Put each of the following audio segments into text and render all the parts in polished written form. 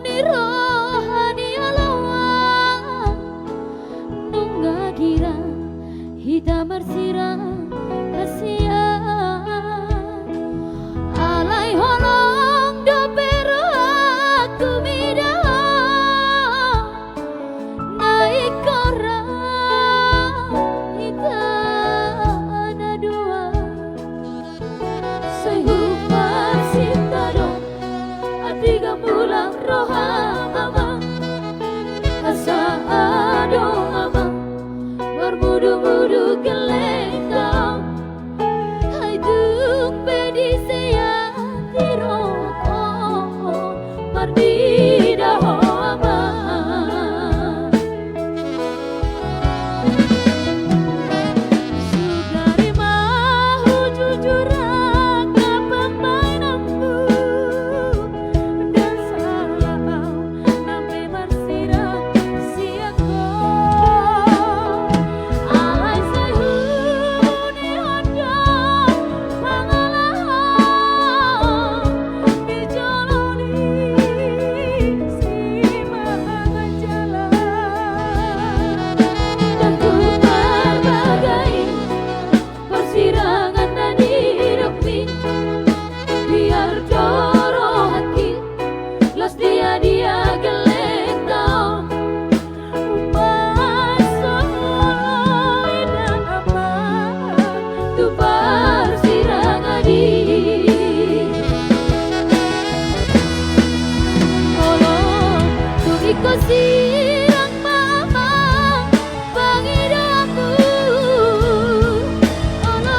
ni rohani alawan nunga gira hita marsira kasia alai holong do pero aku mida naik kora hita ana dua sehupar sintado atiga mulang roha ama asa ado ama bermudu-mudu gelengkang hai dung bedi saya tiroko mardida ho ama sugari mahu jujur ke pemainanmu dan salah nampe marsirang siako alai sehuni honjong pangalahan dijoloni si mangan jalan dan ku berbagai persirangan dan hidupmi biar joro hati los dia gelentong masoi dan apa tu persirangan di Tolong tu ikut sirang mama pangidapku Olo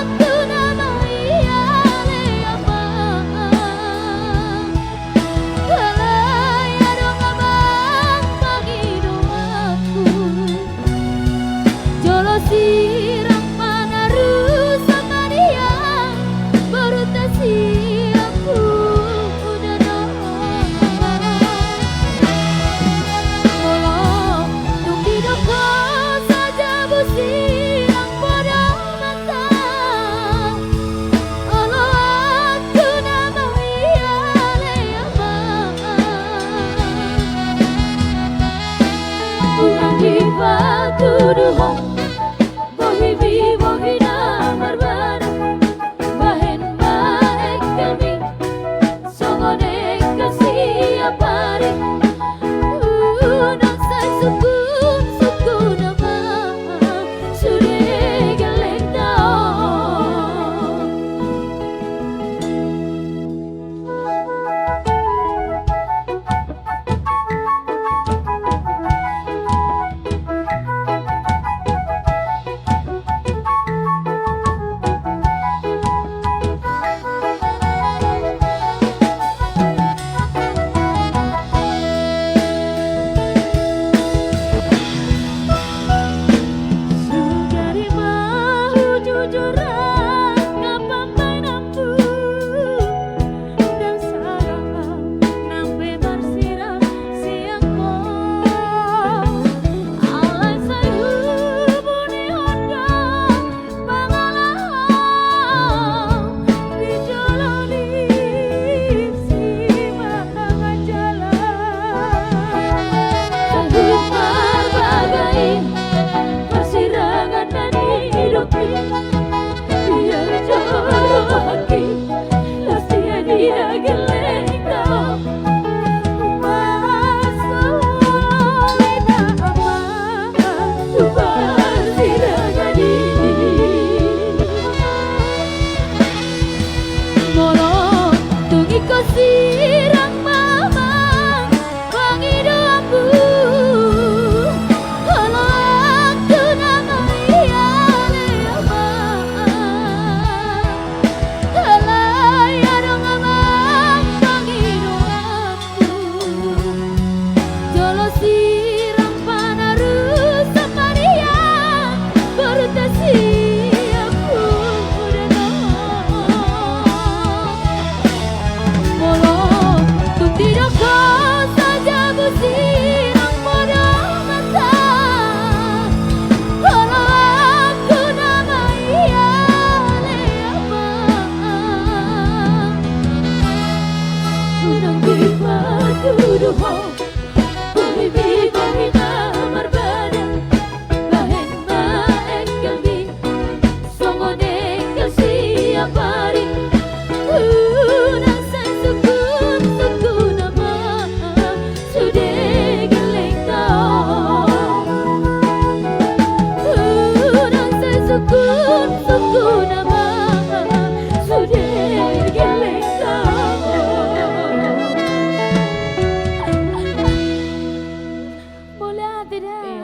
aku nama iale ama Kalai adong abang pangido aku Jolo sirang mana rusak dia baru tasi aku udah tolong tunggu doko saja busirang pada mata Olo aku nama iale ama Pulang di batu duhong Bohi bi bohi na marbana Bahen baek kami Songone kasih apare Nang say sukun sukun nama Sudah geleng taon tuduh Baby boy na marbada Bahen maeng kalbi Songon engkau siap hari Nang say sukun nama Sudah geleng kau Nang say sukun nama Sudah geleng kau Boleh ada dah